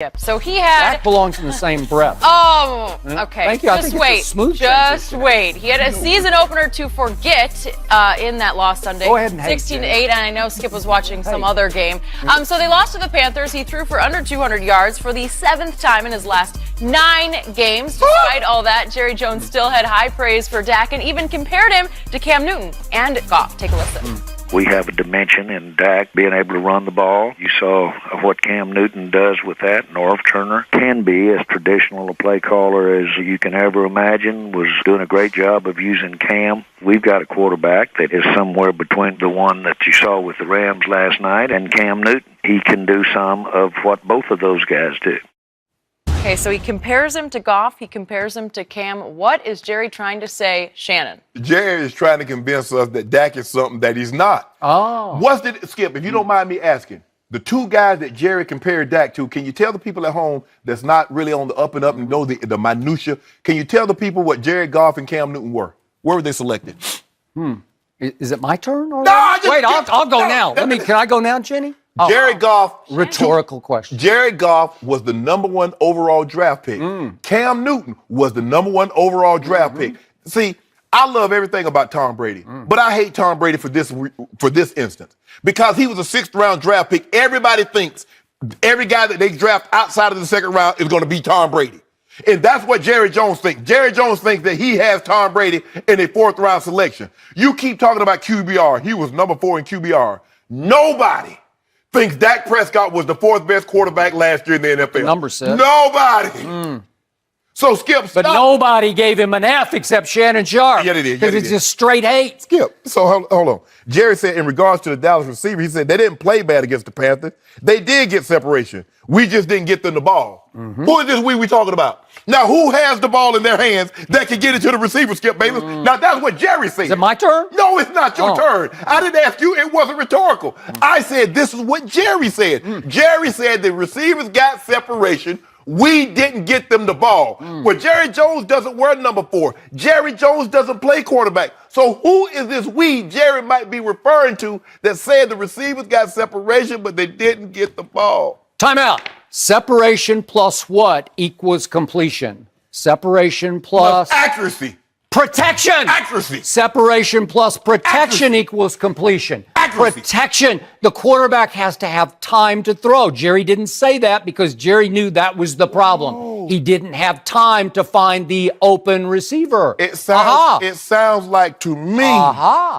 Yep. So he had. That belongs in the same breath. Oh, okay. Thank you. Just wait. Just wait. He had a season opener to forget in that loss Sunday. Go ahead and 16-8, and I know Skip was watching some other game. So they lost to the Panthers. He threw for under 200 yards for the 7th time in his last 9 games. Despite all that, Jerry Jones still had high praise for Dak and even compared him to Cam Newton and Goff. Take a listen. We have a dimension in Dak being able to run the ball. You saw what Cam Newton does with that. Norv Turner can be as traditional a play caller as you can ever imagine, was doing a great job of using Cam. We've got a quarterback that is somewhere between the one that you saw with the Rams last night and Cam Newton. He can do some of what both of those guys do. Okay, so he compares him to Goff. He compares him to Cam. What is Jerry trying to say, Shannon? Jerry is trying to convince us that Dak is something that he's not. Oh. Skip, if you don't mind me asking, the two guys that Jerry compared Dak to, can you tell the people at home that's not really on the up and up and know the minutia, can you tell the people what Jared Goff and Cam Newton were? Where were they selected? Is it my turn? Or Wait, I'll go now. Can I go now, Jenny? Jared Goff. Rhetorical question. Jared Goff was the #1 overall draft pick. Cam Newton was the #1 overall draft pick. See, I love everything about Tom Brady, but I hate Tom Brady for this instance because he was a 6th-round draft pick. Everybody thinks every guy that they draft outside of the 2nd round is going to be Tom Brady. And that's what Jerry Jones thinks. Jerry Jones thinks that he has Tom Brady in a 4th-round selection. You keep talking about QBR. He was #4 in QBR. Nobody thinks Dak Prescott was the 4th best quarterback last year in the NFL. Number said. Nobody. So, Skip, stop. But nobody gave him an F except Shannon Sharp. Yeah, they did. Because it's just straight hate. Skip. So, hold on. Jerry said in regards to the Dallas receiver, he said they didn't play bad against the Panthers. They did get separation. We just didn't get them the ball. Who is this we talking about? Now, who has the ball in their hands that can get it to the receiver, Skip Bayless? Now, that's what Jerry said. Is it my turn? No, it's not your turn. I didn't ask you. It wasn't rhetorical. I said this is what Jerry said. Jerry said the receivers got separation. We didn't get them the ball. Well, Jerry Jones doesn't wear #4. Jerry Jones doesn't play quarterback. So who is this we Jerry might be referring to that said the receivers got separation, but they didn't get the ball? Timeout. Separation plus what equals completion? Separation plus accuracy. Protection. Accuracy. Separation plus protection equals completion. Accuracy. Protection. The quarterback has to have time to throw. Jerry didn't say that because Jerry knew that was the problem. He didn't have time to find the open receiver. It sounds like to me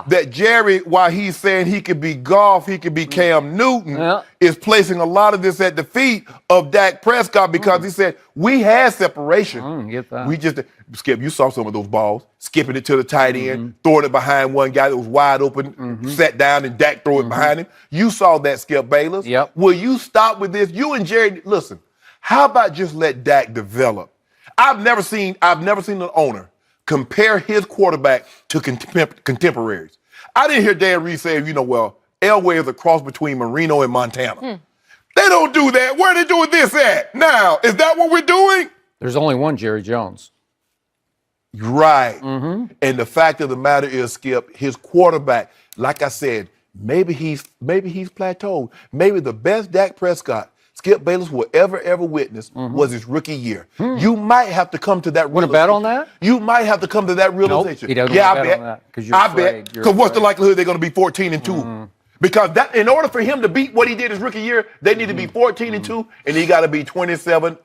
that Jerry, while he's saying he could be Goff, he could be Cam Newton, is placing a lot of this at the feet of Dak Prescott because he said, we had separation. Get that. We just, Skip, you saw some of those balls, skipping it to the tight end, throwing it behind one guy that was wide open, sat down and Dak threw it behind him. You saw that, Skip Bayless. Yep. Will you stop with this? You and Jerry, listen, how about just let Dak develop? I've never seen an owner compare his quarterback to contemporaries. I didn't hear Dan Reed say, Elway is a cross between Marino and Montana. They don't do that. Where are they doing this at? Now, is that what we're doing? There's only one Jerry Jones. Right. And the fact of the matter is, Skip, his quarterback, like I said, maybe he's plateaued. Maybe the best Dak Prescott Skip Bayless will ever witness was his rookie year. You might have to come to that realization. Want to bet on that? You might have to come to that realization. Nope, he doesn't yeah, want to bet on that because you're I afraid. bet. Because what's the likelihood they're going to be 14-2? Because that, in order for him to beat what he did his rookie year, they need to be 14-2, and he got to be 27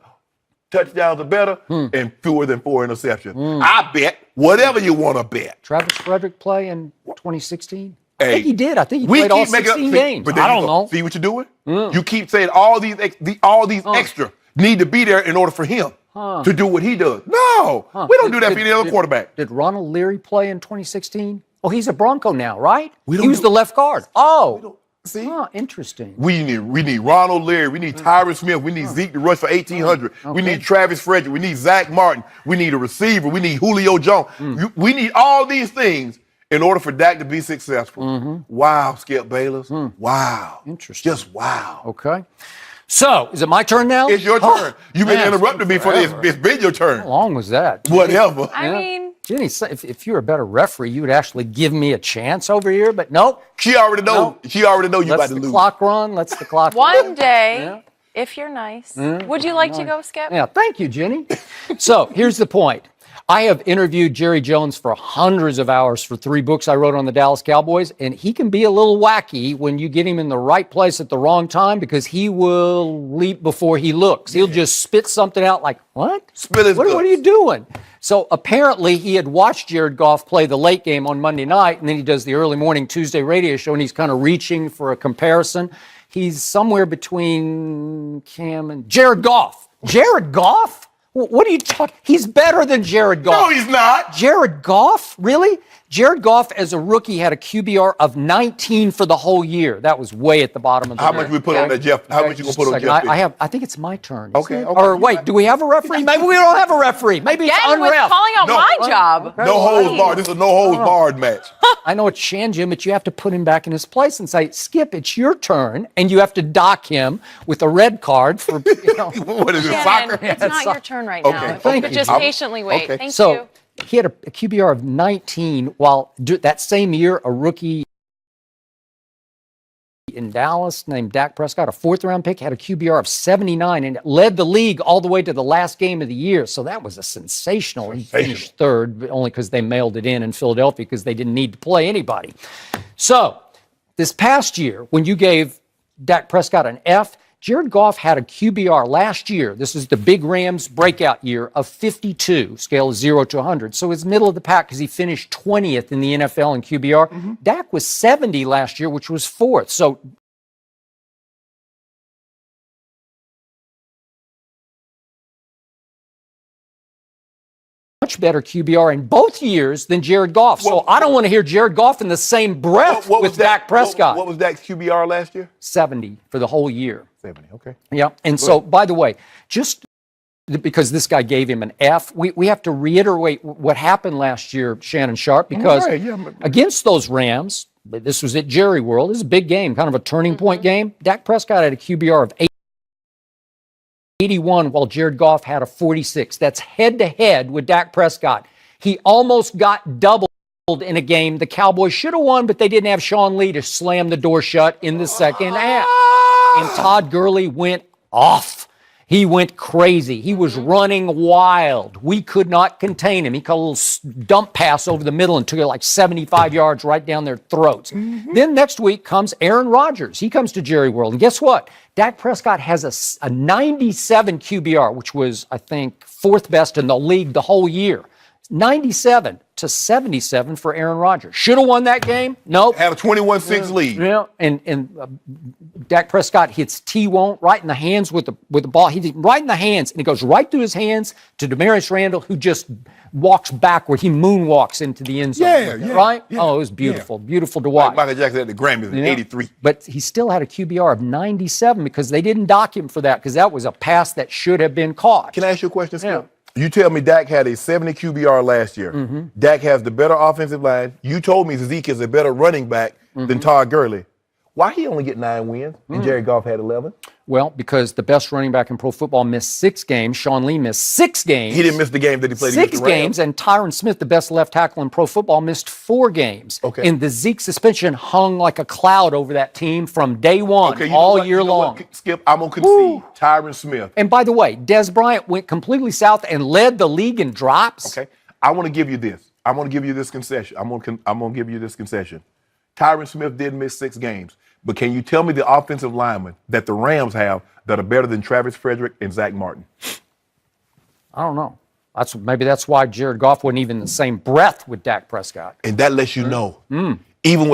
touchdowns or better and fewer than 4 interceptions. I bet whatever you want to bet. Travis Frederick play in 2016? I think he did. I think he played all 16 games. But I don't know. See what you're doing? You keep saying all these extra need to be there in order for him to do what he does. No, we don't do that for any other quarterback. Did Ronald Leary play in 2016? Oh, he's a Bronco now, right? He was the left guard. Oh. See? Interesting. We need Ronald Leary. We need Tyron Smith. We need Zeke to rush for 1,800. We need Travis Frederick. We need Zach Martin. We need a receiver. We need Julio Jones. We need all these things in order for Dak to be successful. Wow, Skip Bayless. Wow. Interesting. Just wow. Okay. So, is it my turn now? It's your turn. You've been interrupting me for this. It's been your turn. How long was that? Whatever. I mean, Jenny, if you were a better referee, you would actually give me a chance over here, but nope. She already knows. Nope. She already knows you about to lose. Let's the clock run. Let's the clock run. one day If you're nice. Would you like to go, Skip? Yeah, thank you, Jenny. So here's the point. I have interviewed Jerry Jones for hundreds of hours for 3 books I wrote on the Dallas Cowboys, and he can be a little wacky when you get him in the right place at the wrong time because he will leap before he looks. He'll just spit something out like, what? What are you doing? So apparently he had watched Jared Goff play the late game on Monday night, and then he does the early morning Tuesday radio show, and he's kind of reaching for a comparison. He's somewhere between Cam and Jared Goff. Jared Goff? What are you talking? He's better than Jared Goff. No, he's not. Jared Goff? Really? Jared Goff, as a rookie, had a QBR of 19 for the whole year. That was way at the bottom of the How much we put on that, Jeff? How much you gonna put on Jeff? I think it's my turn. Okay. Or wait, do we have a referee? Maybe we don't have a referee. Maybe it's Again, with unref. calling out my job. No holds barred. This is a no holds barred match. I know it's Shannon, but you have to put him back in his place and say, Skip, it's your turn, and you have to dock him with a red card for, What is it, Shannon, soccer? it's not your turn right Okay, now. thank But you. just patiently wait. Okay. Thank So you. he had a QBR of 19, while that same year, a rookie in Dallas named Dak Prescott, a 4th-round pick, had a QBR of 79 and led the league all the way to the last game of the year. So that was a sensational. He finished 3rd, but only because they mailed it in Philadelphia because they didn't need to play anybody. So this past year, when you gave Dak Prescott an F, Jared Goff had a QBR last year. This is the big Rams breakout year of 52, scale of 0 to 100. So it's middle of the pack because he finished 20th in the NFL in QBR. Dak was 70 last year, which was 4th. So much better QBR in both years than Jared Goff. So I don't want to hear Jared Goff in the same breath with Dak Prescott. What was Dak's QBR last year? 70 for the whole year. 70, okay. Yeah, and so, by the way, just because this guy gave him an F, we have to reiterate what happened last year, Shannon Sharp, because against those Rams, this was at Jerry World, this is a big game, kind of a turning point game. Dak Prescott had a QBR of 81, while Jared Goff had a 46. That's head-to-head with Dak Prescott. He almost got doubled in a game the Cowboys should have won, but they didn't have Sean Lee to slam the door shut in the second half. And Todd Gurley went off. He went crazy. He was running wild. We could not contain him. He caught a little dump pass over the middle and took it like 75 yards right down their throats. Then next week comes Aaron Rodgers. He comes to Jerry World. And guess what? Dak Prescott has a 97 QBR, which was, I think, 4th best in the league the whole year. 97 to 77 for Aaron Rodgers. Should have won that game. Nope. Had a 21-6 lead. Yeah, and Dak Prescott hits T-Won't right in the hands with the ball. He did right in the hands, and it goes right through his hands to Demarius Randall, who just walks backward. He moonwalks into the end zone. Right? Yeah, oh, it was beautiful. Beautiful to watch. Like Michael Jackson at the Grammys in 83. But he still had a QBR of 97 because they didn't dock him for that because that was a pass that should have been caught. Can I ask you a question, Skip? You tell me Dak had a 70 QBR last year. Dak has the better offensive line. You told me Zeke is a better running back than Todd Gurley. Why he only get 9 wins and Jared Goff had 11? Well, because the best running back in pro football missed 6 games. Sean Lee missed 6 games. He didn't miss the game that he played 6 games, and Tyron Smith, the best left tackle in pro football, missed 4 games. Okay. And the Zeke suspension hung like a cloud over that team from day one, all year long. Skip, I'm going to concede. Tyron Smith. And by the way, Des Bryant went completely south and led the league in drops. Okay. I want to give you this. I'm going to give you this concession. I'm going to give you this concession. Tyron Smith did miss 6 games. But can you tell me the offensive linemen that the Rams have that are better than Travis Frederick and Zach Martin? I don't know. Maybe that's why Jared Goff wasn't even in the same breath with Dak Prescott. And that lets you know, even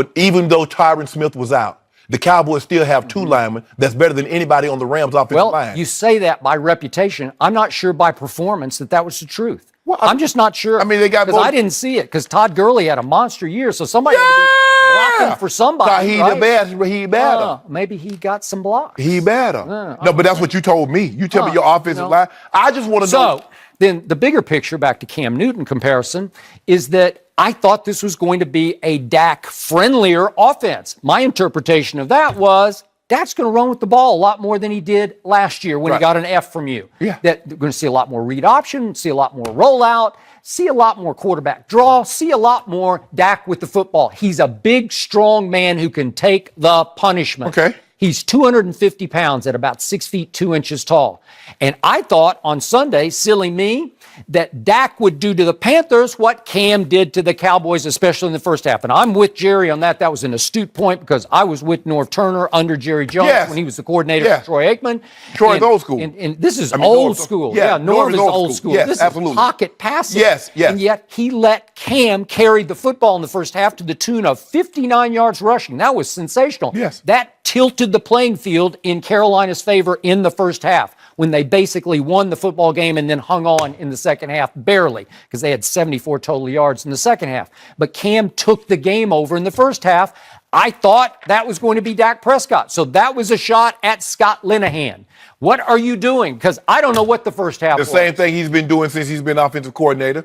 though Tyron Smith was out, the Cowboys still have 2 linemen that's better than anybody on the Rams offensive line. Well, you say that by reputation. I'm not sure by performance that was the truth. Well, I'm just not sure. I mean, they got because I didn't see it because Todd Gurley had a monster year, so somebody had to be blocking for somebody. He right? the best, but he better. Maybe he got some blocks. He better. No, but that's what you told me. You tell me your offensive line. I just want to know. So then the bigger picture, back to Cam Newton comparison, is that I thought this was going to be a Dak-friendlier offense. My interpretation of that was Dak's going to run with the ball a lot more than he did last year when he got an F from you. Yeah. That we're going to see a lot more read option, see a lot more rollout, see a lot more quarterback draw, see a lot more Dak with the football. He's a big, strong man who can take the punishment. Okay. He's 250 pounds at about 6 feet 2 inches tall. And I thought on Sunday, silly me, that Dak would do to the Panthers what Cam did to the Cowboys, especially in the first half. And I'm with Jerry on that. That was an astute point because I was with Norv Turner under Jerry Jones when he was the coordinator for Troy Aikman. Troy's old school. And this is old school. Yeah, Norv is old school. Yes, this absolutely. is pocket passing. Yes. And yet he let Cam carry the football in the first half to the tune of 59 yards rushing. That was sensational. Yes. That tilted the playing field in Carolina's favor in the first half when they basically won the football game and then hung on in the second half, barely, because they had 74 total yards in the second half. But Cam took the game over in the first half. I thought that was going to be Dak Prescott. So that was a shot at Scott Linehan. What are you doing? Because I don't know what the first half was. The same thing he's been doing since he's been offensive coordinator.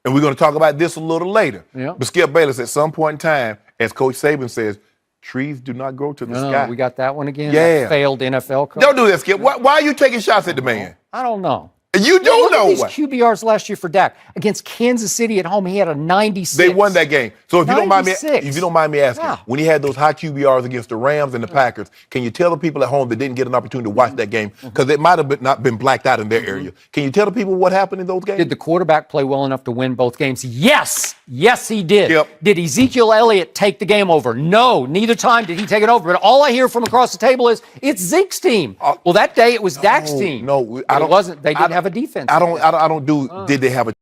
And we're going to talk about this a little later. Yeah. But Skip Bayless, at some point in time, as Coach Saban says, trees do not grow to the sky. We got that one again? Yeah. That failed NFL coach? Don't do that, Skip. Why are you taking shots at the man? I don't know. You don't know Look what. at these QBRs last year for Dak. Against Kansas City at home, he had a 96. They won that game. So if you don't mind me, 96. asking, when he had those high QBRs against the Rams and the Packers, can you tell the people at home that didn't get an opportunity to watch that game because it might have not been blacked out in their area? Can you tell the people what happened in those games? Did the quarterback play well enough to win both games? Yes. Yes, he did. Yep. Did Ezekiel Elliott take the game over? No. Neither time did he take it over. But all I hear from across the table is it's Zeke's team. Well, that day it was Dak's team. No, I don't. It wasn't. They didn't have a defense. I don't do. Did they have a?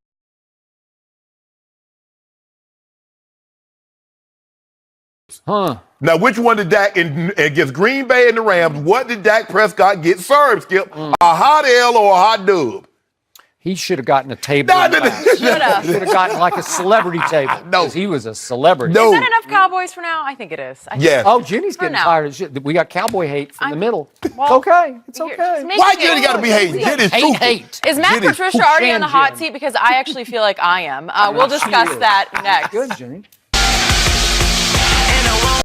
Now, which one did Dak against Green Bay and the Rams? What did Dak Prescott get served, Skip? A hot L or a hot dub? He should have gotten a table. Should have gotten like a celebrity table. No. Because he was a celebrity. No. Is that enough Cowboys for now? I think it is. Yes. Oh, Jenny's getting now. tired of shit. We got cowboy hate from the middle. Well, it's okay. It's okay. Why Jenny got to be hating? Jenny's truthful. Hate. Is Matt Jenny's Patricia already on the hot Jen. seat? Because I actually feel like I am. We'll discuss that next. Good, Jenny.